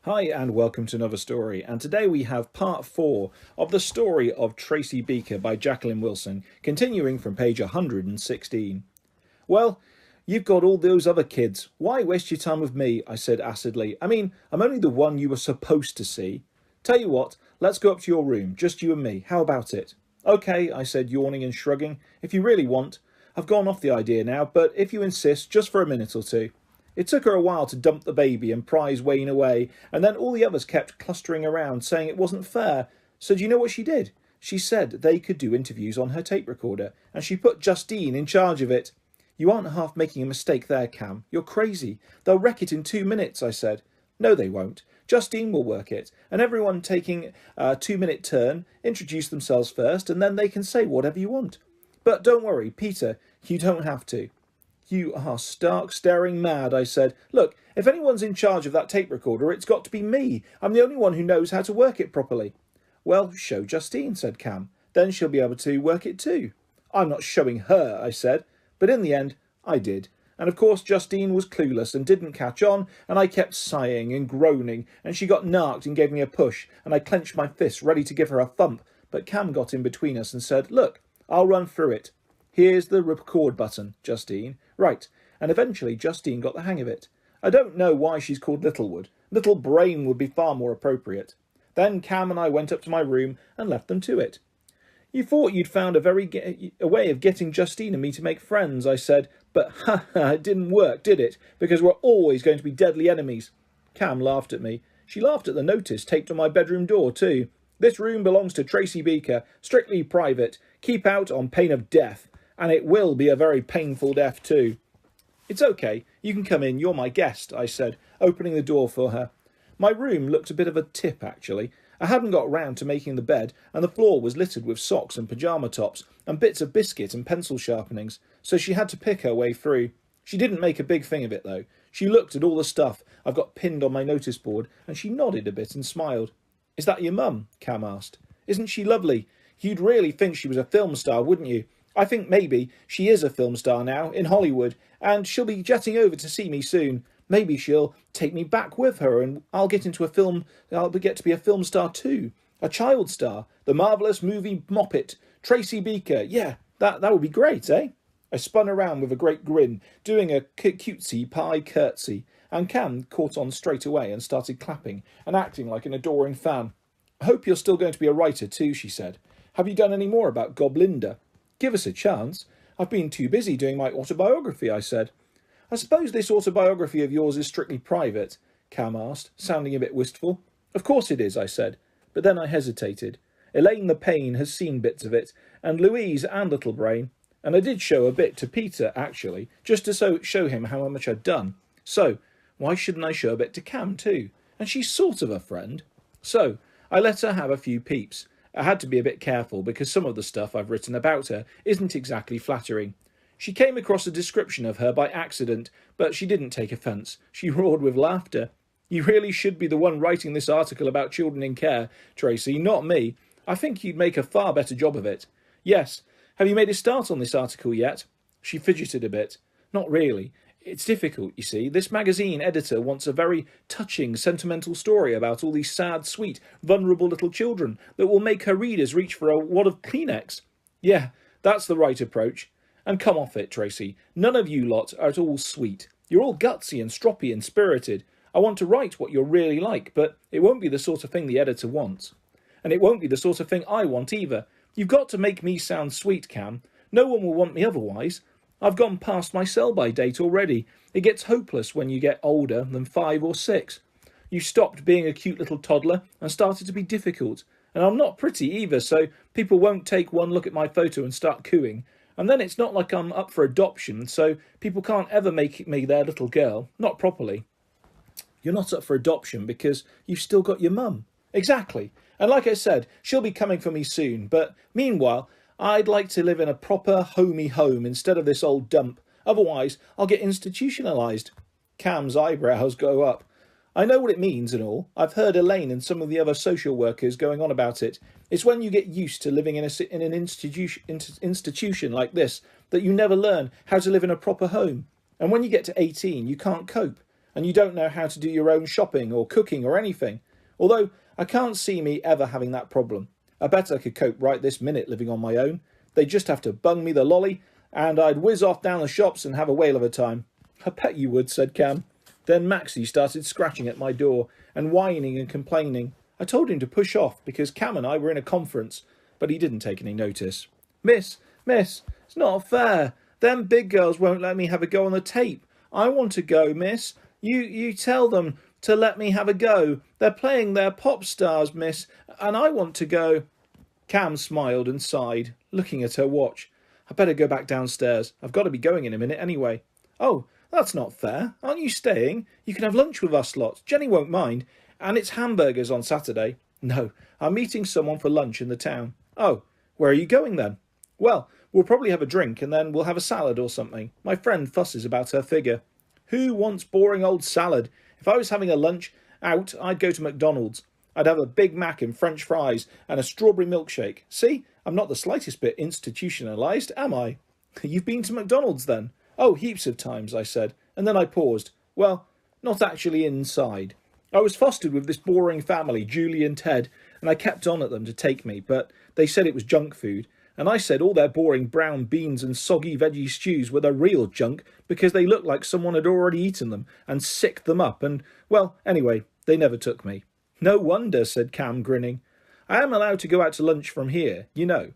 Hi and welcome to another story, and today we have part 4 of the story of Tracy Beaker by Jacqueline Wilson, continuing from page 116. Well, you've got all those other kids. Why waste your time with me? I said acidly. I mean, I'm only the one you were supposed to see. Tell you what, let's go up to your room, just you and me. How about it? Okay, I said, yawning and shrugging. If you really want. I've gone off the idea now, but if you insist, just for a minute or two. It took her a while to dump the baby and prize Wayne away, and then all the others kept clustering around, saying it wasn't fair. So do you know what she did? She said they could do interviews on her tape recorder, and she put Justine in charge of it. You aren't half making a mistake there, Cam. You're crazy. They'll wreck it in 2 minutes, I said. No, they won't. Justine will work it, and everyone taking a 2-minute turn, introduce themselves first, and then they can say whatever you want. But don't worry, Peter, you don't have to. You are stark staring mad, I said. Look, if anyone's in charge of that tape recorder, it's got to be me. I'm the only one who knows how to work it properly. Well, show Justine, said Cam. Then she'll be able to work it too. I'm not showing her, I said. But in the end, I did. And of course Justine was clueless and didn't catch on, and I kept sighing and groaning, and she got narked and gave me a push, and I clenched my fist ready to give her a thump. But Cam got in between us and said, Look, I'll run through it. Here's the record button, Justine. Right, and eventually Justine got the hang of it. I don't know why she's called Littlewood. Little Brain would be far more appropriate. Then Cam and I went up to my room and left them to it. You thought you'd found a way of getting Justine and me to make friends, I said, but it didn't work, did it? Because we're always going to be deadly enemies. Cam laughed at me. She laughed at the notice taped on my bedroom door too. This room belongs to Tracy Beaker, strictly private. Keep out on pain of death. And it will be a very painful death too. It's okay, you can come in, you're my guest, I said, opening the door for her. My room looked a bit of a tip, actually. I hadn't got round to making the bed, and the floor was littered with socks and pyjama tops, and bits of biscuit and pencil sharpenings, so she had to pick her way through. She didn't make a big thing of it, though. She looked at all the stuff I've got pinned on my notice board, and she nodded a bit and smiled. Is that your mum? Cam asked. Isn't she lovely? You'd really think she was a film star, wouldn't you? I think maybe she is a film star now, in Hollywood, and she'll be jetting over to see me soon. Maybe she'll take me back with her, and I'll get to be a film star too. A child star. The marvellous movie Moppet. Tracy Beaker. Yeah, that would be great, eh? I spun around with a great grin, doing a cutesy pie curtsy, and Cam caught on straight away and started clapping and acting like an adoring fan. I hope you're still going to be a writer too, she said. Have you done any more about Goblinda? Give us a chance. I've been too busy doing my autobiography, I said. I suppose this autobiography of yours is strictly private, Cam asked, sounding a bit wistful. Of course it is, I said, but then I hesitated. Elaine the Pain has seen bits of it, and Louise and Little Brain, and I did show a bit to Peter, actually, just to show him how much I'd done. So, why shouldn't I show a bit to Cam too? And she's sort of a friend. So, I let her have a few peeps. I had to be a bit careful because some of the stuff I've written about her isn't exactly flattering. She came across a description of her by accident, but she didn't take offence. She roared with laughter. You really should be the one writing this article about children in care, Tracy, not me. I think you'd make a far better job of it. Yes. Have you made a start on this article yet? She fidgeted a bit. Not really. It's difficult, you see. This magazine editor wants a very touching, sentimental story about all these sad, sweet, vulnerable little children that will make her readers reach for a wad of Kleenex. Yeah, that's the right approach. And come off it, Tracy. None of you lot are at all sweet. You're all gutsy and stroppy and spirited. I want to write what you're really like, but it won't be the sort of thing the editor wants. And it won't be the sort of thing I want either. You've got to make me sound sweet, Cam. No one will want me otherwise. I've gone past my sell-by date already. It gets hopeless when you get older than 5 or 6. You stopped being a cute little toddler and started to be difficult. And I'm not pretty either, so people won't take one look at my photo and start cooing. And then it's not like I'm up for adoption, so people can't ever make me their little girl. Not properly. You're not up for adoption because you've still got your mum. Exactly. And like I said, she'll be coming for me soon. But meanwhile, I'd like to live in a proper, homey home instead of this old dump. Otherwise, I'll get institutionalised. Cam's eyebrows go up. I know what it means and all. I've heard Elaine and some of the other social workers going on about it. It's when you get used to living in an institution like this that you never learn how to live in a proper home. And when you get to 18, you can't cope. and you don't know how to do your own shopping or cooking or anything. Although I can't see me ever having that problem. I bet I could cope right this minute living on my own. They'd just have to bung me the lolly, and I'd whiz off down the shops and have a whale of a time. I bet you would, said Cam. Then Maxie started scratching at my door and whining and complaining. I told him to push off because Cam and I were in a conference, but he didn't take any notice. Miss, it's not fair. Them big girls won't let me have a go on the tape. I want to go, miss. You tell them to let me have a go. They're playing their pop stars, miss, and I want to go. Cam smiled and sighed, looking at her watch. I better go back downstairs. I've got to be going in a minute anyway. Oh, that's not fair. Aren't you staying? You can have lunch with us lots. Jenny won't mind. And it's hamburgers on Saturday. No, I'm meeting someone for lunch in the town. Oh, where are you going then? Well, we'll probably have a drink and then we'll have a salad or something. My friend fusses about her figure. Who wants boring old salad? If I was having a lunch out, I'd go to McDonald's. I'd have a Big Mac and French fries and a strawberry milkshake. See, I'm not the slightest bit institutionalised, am I? You've been to McDonald's then? Oh, heaps of times, I said, and then I paused. Well, not actually inside. I was fostered with this boring family, Julie and Ted, and I kept on at them to take me, but they said it was junk food, and I said all their boring brown beans and soggy veggie stews were the real junk because they looked like someone had already eaten them and sicked them up, and, well, anyway, they never took me. No wonder, said Cam, grinning. I am allowed to go out to lunch from here, you know.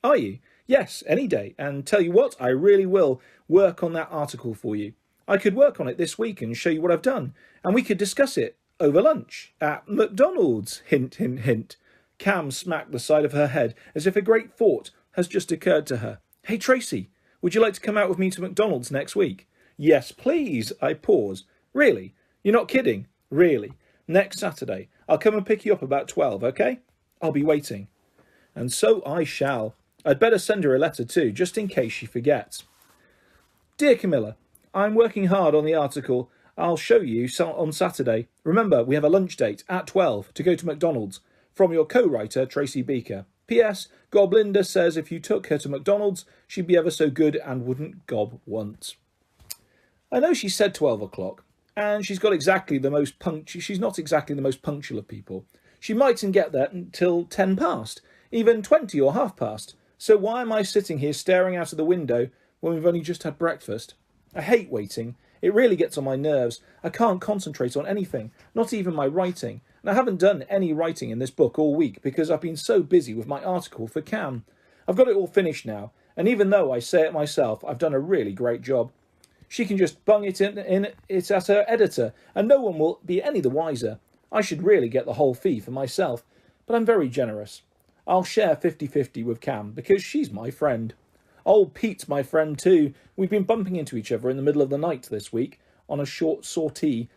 Are you? Yes, any day, and tell you what, I really will work on that article for you. I could work on it this week and show you what I've done, and we could discuss it over lunch at McDonald's, hint, hint, hint. Cam smacked the side of her head as if a great thought has just occurred to her. Hey, Tracy, would you like to come out with me to McDonald's next week? Yes, please. I paused. Really? You're not kidding? Really? Next Saturday. I'll come and pick you up about 12, okay? I'll be waiting. And so I shall. I'd better send her a letter too, just in case she forgets. Dear Camilla, I'm working hard on the article. I'll show you on Saturday. Remember, we have a lunch date at 12 to go to McDonald's. From your co-writer, Tracy Beaker. P.S. Goblinda says if you took her to McDonald's, she'd be ever so good and wouldn't gob once. I know she said 12 o'clock, and she's not exactly the most punctual of people. She mightn't get there until 10 past, even 20 or half past. So why am I sitting here staring out of the window when we've only just had breakfast? I hate waiting. It really gets on my nerves. I can't concentrate on anything, not even my writing. And I haven't done any writing in this book all week because I've been so busy with my article for Cam. I've got it all finished now, and even though I say it myself, I've done a really great job. She can just bung it in it at her editor, and no one will be any the wiser. I should really get the whole fee for myself, but I'm very generous. I'll share 50-50 with Cam because she's my friend. Old Pete's my friend too. We've been bumping into each other in the middle of the night this week on a short sortie.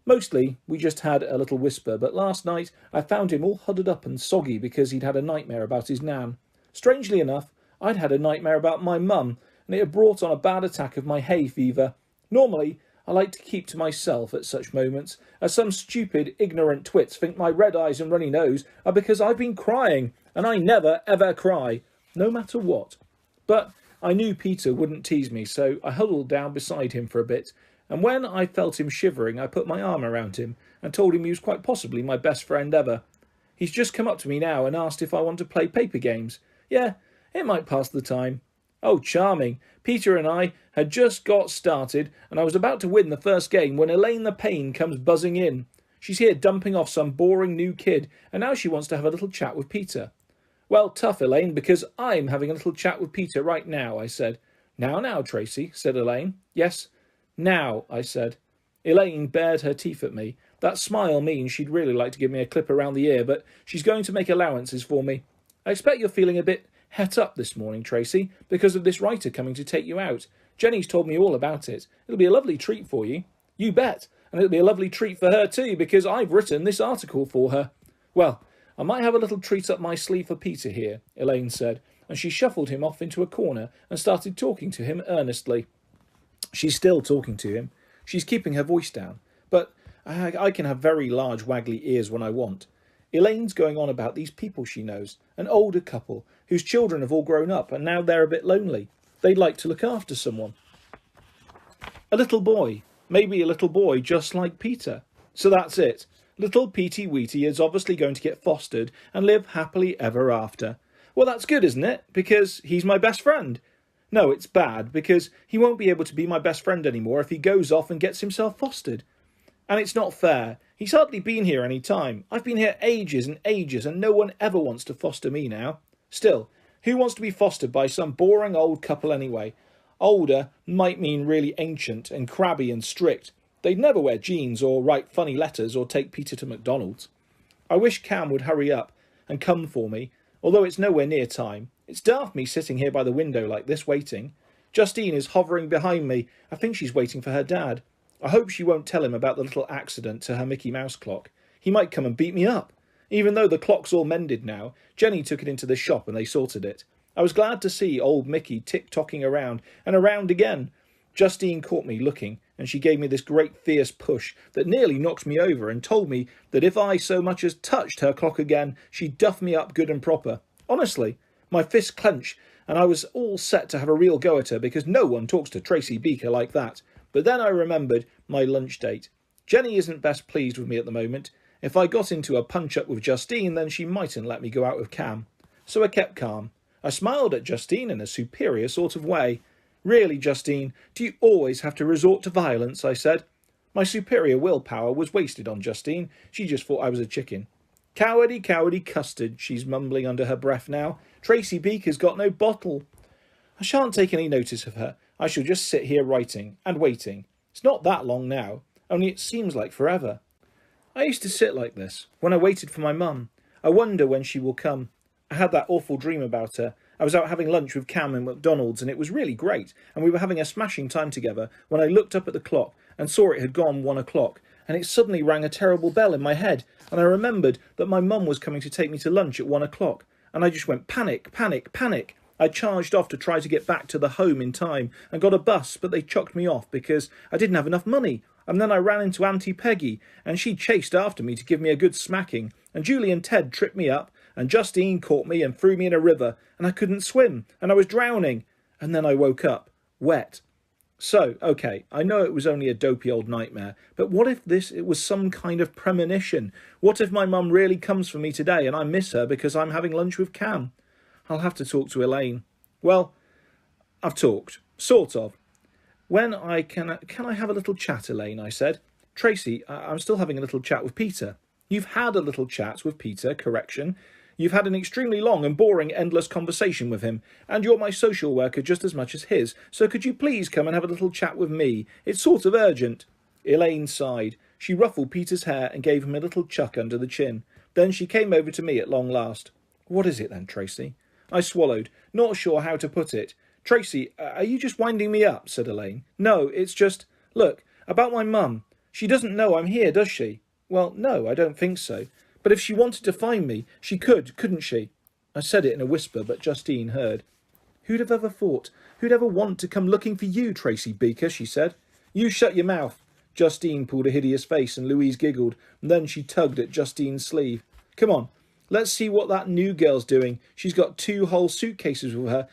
Mostly, we just had a little whisper, but last night I found him all huddled up and soggy because he'd had a nightmare about his nan. Strangely enough, I'd had a nightmare about my mum, and it had brought on a bad attack of my hay fever. Normally, I like to keep to myself at such moments, as some stupid, ignorant twits think my red eyes and runny nose are because I've been crying, and I never, ever cry, no matter what. But I knew Peter wouldn't tease me, so I huddled down beside him for a bit, and when I felt him shivering, I put my arm around him and told him he was quite possibly my best friend ever. He's just come up to me now and asked if I want to play paper games. Yeah, it might pass the time. Oh, charming. Peter and I had just got started, and I was about to win the first game when Elaine the Pain comes buzzing in. She's here dumping off some boring new kid, and now she wants to have a little chat with Peter. Well, tough, Elaine, because I'm having a little chat with Peter right now, I said. Now, Tracy, said Elaine. Yes, now, I said. Elaine bared her teeth at me. That smile means she'd really like to give me a clip around the ear, but she's going to make allowances for me. I expect you're feeling a bit het up this morning, Tracy, because of this writer coming to take you out. Jenny's told me all about it. It'll be a lovely treat for you. You bet. And it'll be a lovely treat for her too, because I've written this article for her. Well, I might have a little treat up my sleeve for Peter here, Elaine said, and she shuffled him off into a corner and started talking to him earnestly. She's still talking to him. She's keeping her voice down, but I can have very large waggly ears when I want. Elaine's going on about these people she knows, an older couple whose children have all grown up and now they're a bit lonely. They'd like to look after someone. A little boy. Maybe a little boy just like Peter. So that's it. Little Petey Wheaty is obviously going to get fostered and live happily ever after. Well, that's good, isn't it? Because he's my best friend. No, it's bad, because he won't be able to be my best friend anymore if he goes off and gets himself fostered. And it's not fair. He's hardly been here any time. I've been here ages and ages, and no one ever wants to foster me now. Still, who wants to be fostered by some boring old couple anyway? Older might mean really ancient and crabby and strict. They'd never wear jeans or write funny letters or take Peter to McDonald's. I wish Cam would hurry up and come for me, although it's nowhere near time. It's daft me sitting here by the window like this waiting. Justine is hovering behind me. I think she's waiting for her dad. I hope she won't tell him about the little accident to her Mickey Mouse clock. He might come and beat me up. Even though the clock's all mended now, Jenny took it into the shop and they sorted it. I was glad to see old Mickey tick-tocking around and around again. Justine caught me looking, and she gave me this great fierce push that nearly knocked me over and told me that if I so much as touched her clock again, she'd duff me up good and proper. Honestly, my fists clenched, and I was all set to have a real go at her because no one talks to Tracy Beaker like that. But then I remembered my lunch date. Jenny isn't best pleased with me at the moment. If I got into a punch-up with Justine, then she mightn't let me go out with Cam. So I kept calm. I smiled at Justine in a superior sort of way. Really, Justine, do you always have to resort to violence? I said. My superior willpower was wasted on Justine. She just thought I was a chicken. Cowardy, cowardy custard, she's mumbling under her breath now. Tracy Beaker's got no bottle. I shan't take any notice of her. I shall just sit here writing and waiting. It's not that long now, only it seems like forever. I used to sit like this when I waited for my mum. I wonder when she will come. I had that awful dream about her. I was out having lunch with Cam in McDonald's and it was really great, and we were having a smashing time together when I looked up at the clock and saw it had gone 1 o'clock, and it suddenly rang a terrible bell in my head, and I remembered that my mum was coming to take me to lunch at 1 o'clock, and I just went panic, panic, panic. I charged off to try to get back to the home in time and got a bus, but they chucked me off because I didn't have enough money. And then I ran into Auntie Peggy, and she chased after me to give me a good smacking, and Julie and Ted tripped me up, and Justine caught me and threw me in a river, and I couldn't swim, and I was drowning. And then I woke up, wet. So, okay, I know it was only a dopey old nightmare, but what if it was some kind of premonition? What if my mum really comes for me today and I miss her because I'm having lunch with Cam? I'll have to talk to Elaine. Well, I've talked, sort of. Can I have a little chat, Elaine? I said. Tracy, I'm still having a little chat with Peter. You've had a little chat with Peter, correction. You've had an extremely long and boring, endless conversation with him, and you're my social worker just as much as his, so could you please come and have a little chat with me? It's sort of urgent. Elaine sighed. She ruffled Peter's hair and gave him a little chuck under the chin. Then she came over to me at long last. What is it then, Tracy? I swallowed, not sure how to put it. Tracy, are you just winding me up? Said Elaine. No, it's just... Look, about my mum. She doesn't know I'm here, does she? Well, no, I don't think so. But if she wanted to find me, she could, couldn't she? I said it in a whisper, but Justine heard. Who'd have ever thought? Who'd ever want to come looking for you, Tracy Beaker, she said. You shut your mouth. Justine pulled a hideous face and Louise giggled, and then she tugged at Justine's sleeve. Come on, let's see what that new girl's doing. She's got 2 whole suitcases with her,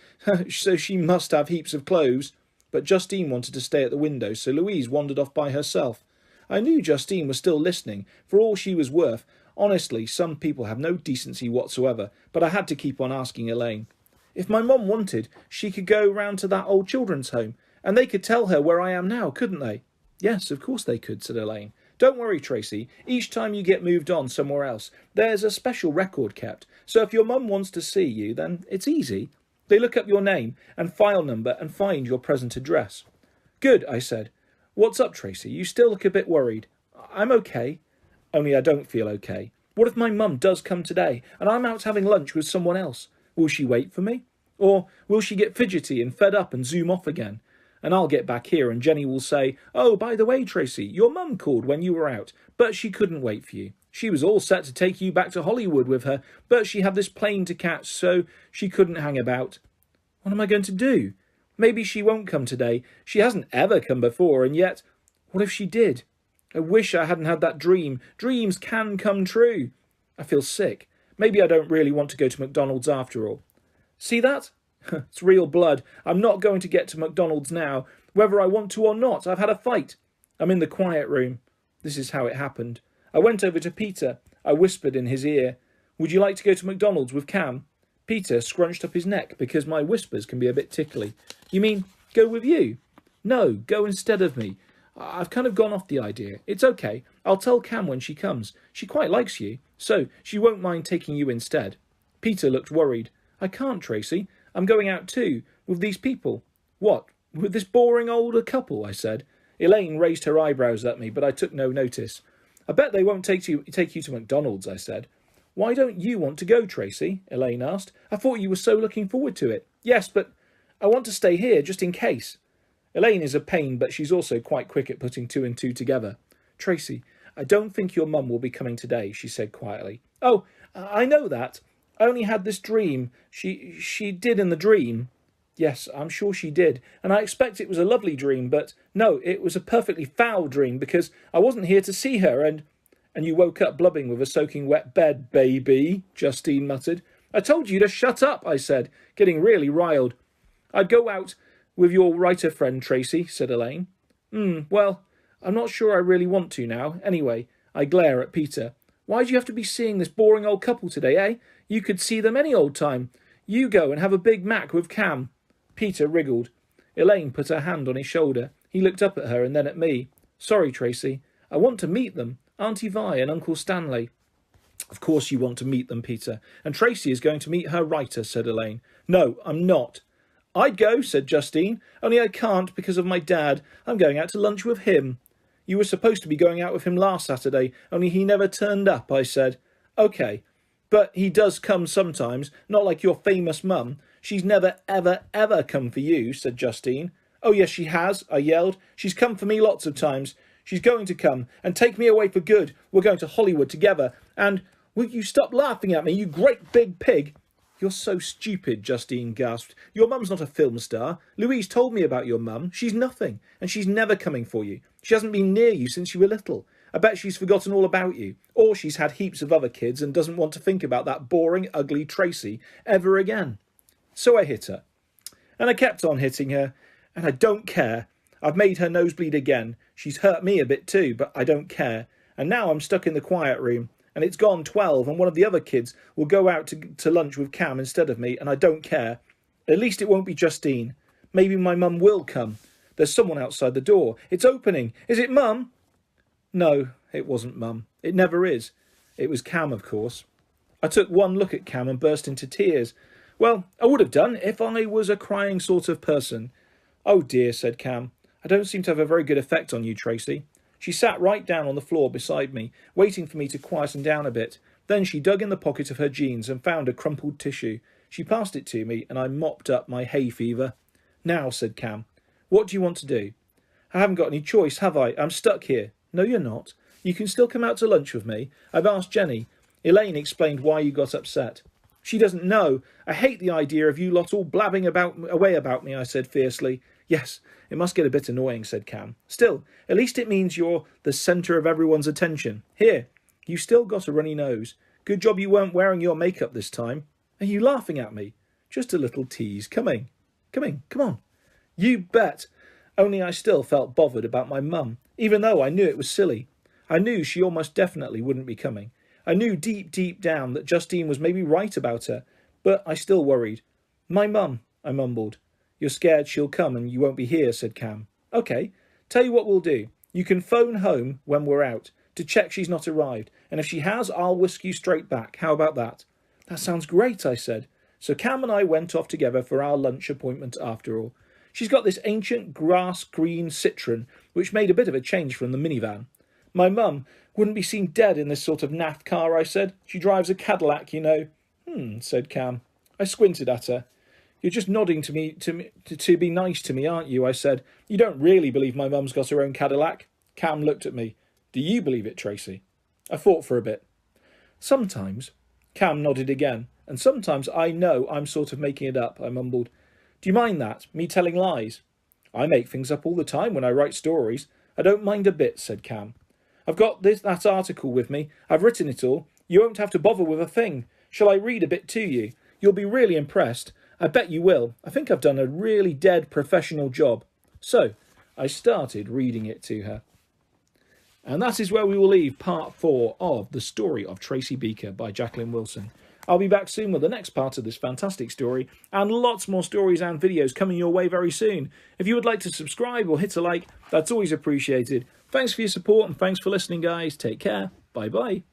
so she must have heaps of clothes. But Justine wanted to stay at the window, so Louise wandered off by herself. I knew Justine was still listening, for all she was worth. Honestly, some people have no decency whatsoever, but I had to keep on asking Elaine. If my mum wanted, she could go round to that old children's home, and they could tell her where I am now, couldn't they? Yes, of course they could, said Elaine. Don't worry, Tracy. Each time you get moved on somewhere else, there's a special record kept, so if your mum wants to see you, then it's easy. They look up your name and file number and find your present address. Good, I said. What's up, Tracy? You still look a bit worried. I'm okay. Only I don't feel okay. What if my mum does come today and I'm out having lunch with someone else? Will she wait for me? Or will she get fidgety and fed up and zoom off again? And I'll get back here and Jenny will say, oh, by the way, Tracy, your mum called when you were out, but she couldn't wait for you. She was all set to take you back to Hollywood with her, but she had this plane to catch, so she couldn't hang about. What am I going to do? Maybe she won't come today. She hasn't ever come before, and yet, what if she did? I wish I hadn't had that dream. Dreams can come true. I feel sick. Maybe I don't really want to go to McDonald's after all. See that? It's real blood. I'm not going to get to McDonald's now, whether I want to or not. I've had a fight. I'm in the quiet room. This is how it happened. I went over to Peter. I whispered in his ear, "Would you like to go to McDonald's with Cam?" Peter scrunched up his neck because my whispers can be a bit tickly. "You mean go with you?" "No, go instead of me. I've kind of gone off the idea. It's okay. I'll tell Cam when she comes. She quite likes you, so she won't mind taking you instead." Peter looked worried. "I can't, Tracy. I'm going out too, with these people." "What, with this boring older couple?" I said. Elaine raised her eyebrows at me, but I took no notice. "I bet they won't take you to McDonald's," I said. "Why don't you want to go, Tracy?" Elaine asked. "I thought you were so looking forward to it." "Yes, but I want to stay here just in case." Elaine is a pain, but she's also quite quick at putting two and two together. "Tracy, I don't think your mum will be coming today," she said quietly. "Oh, I know that. I only had this dream. She did in the dream." "Yes, I'm sure she did, and I expect it was a lovely dream, but no, it was a perfectly foul dream because I wasn't here to see her and you woke up blubbing with a soaking wet bed, baby," Justine muttered. "I told you to shut up," I said, getting really riled. "I'd go out with your writer friend, Tracy," said Elaine. Well, I'm not sure I really want to now. Anyway, I glare at Peter. "Why do you have to be seeing this boring old couple today, eh? You could see them any old time. You go and have a Big Mac with Cam." Peter wriggled. Elaine put her hand on his shoulder. He looked up at her and then at me. "Sorry, Tracy. I want to meet them. Auntie Vi and Uncle Stanley." "Of course you want to meet them, Peter. And Tracy is going to meet her writer," said Elaine. "No, I'm not." "I'd go," said Justine. "Only I can't because of my dad. I'm going out to lunch with him." "You were supposed to be going out with him last Saturday, only he never turned up," I said. "OK, but he does come sometimes, not like your famous mum. She's never, ever, ever come for you," said Justine. "Oh, yes, she has," I yelled. "She's come for me lots of times. She's going to come and take me away for good. We're going to Hollywood together. And will you stop laughing at me, you great big pig?" "You're so stupid," Justine gasped. "Your mum's not a film star. Louise told me about your mum. She's nothing, and she's never coming for you. She hasn't been near you since you were little. I bet she's forgotten all about you. Or she's had heaps of other kids and doesn't want to think about that boring, ugly Tracy ever again." So I hit her. And I kept on hitting her, and I don't care. I've made her nose bleed again. She's hurt me a bit too, but I don't care. And now I'm stuck in the quiet room, and it's gone 12, and one of the other kids will go out to lunch with Cam instead of me, and I don't care. At least it won't be Justine. Maybe my mum will come. There's someone outside the door. It's opening. Is it Mum? No, it wasn't Mum. It never is. It was Cam, of course. I took one look at Cam and burst into tears. Well, I would have done if I was a crying sort of person. "Oh dear," said Cam. "I don't seem to have a very good effect on you, Tracy." She sat right down on the floor beside me, waiting for me to quieten down a bit. Then she dug in the pocket of her jeans and found a crumpled tissue. She passed it to me, and I mopped up my hay fever. "Now," said Cam, "what do you want to do?" "I haven't got any choice, have I? I'm stuck here." "No, you're not. You can still come out to lunch with me. I've asked Jenny." Elaine explained why you got upset. "She doesn't know. I hate the idea of you lot all blabbing away about me," I said fiercely. "Yes, it must get a bit annoying," said Cam. "Still, at least it means you're the centre of everyone's attention. Here, you still got a runny nose. Good job you weren't wearing your makeup this time. Are you laughing at me?" "Just a little tease. Come on." "You bet." Only I still felt bothered about my mum, even though I knew it was silly. I knew she almost definitely wouldn't be coming. I knew deep, deep down that Justine was maybe right about her, but I still worried. "My mum," I mumbled. "You're scared she'll come and you won't be here," said Cam. "OK, tell you what we'll do. You can phone home when we're out to check she's not arrived, and if she has, I'll whisk you straight back. How about that?" "That sounds great," I said. So Cam and I went off together for our lunch appointment after all. She's got this ancient grass-green Citroen, which made a bit of a change from the minivan. "My mum wouldn't be seen dead in this sort of naff car," I said. "She drives a Cadillac, you know." Said Cam. I squinted at her. "You're just nodding to me to be nice to me, aren't you?" I said. "You don't really believe my mum's got her own Cadillac?" Cam looked at me. "Do you believe it, Tracy?" I thought for a bit. "Sometimes." Cam nodded again. "And sometimes I know I'm sort of making it up," I mumbled. "Do you mind that? Me telling lies?" "I make things up all the time when I write stories. I don't mind a bit," said Cam. "I've got that article with me. I've written it all. You won't have to bother with a thing. Shall I read a bit to you? You'll be really impressed. I bet you will. I think I've done a really dead professional job." So I started reading it to her. And that is where we will leave part 4 of The Story of Tracy Beaker by Jacqueline Wilson. I'll be back soon with the next part of this fantastic story, and lots more stories and videos coming your way very soon. If you would like to subscribe or hit a like, that's always appreciated. Thanks for your support and thanks for listening, guys. Take care. Bye-bye.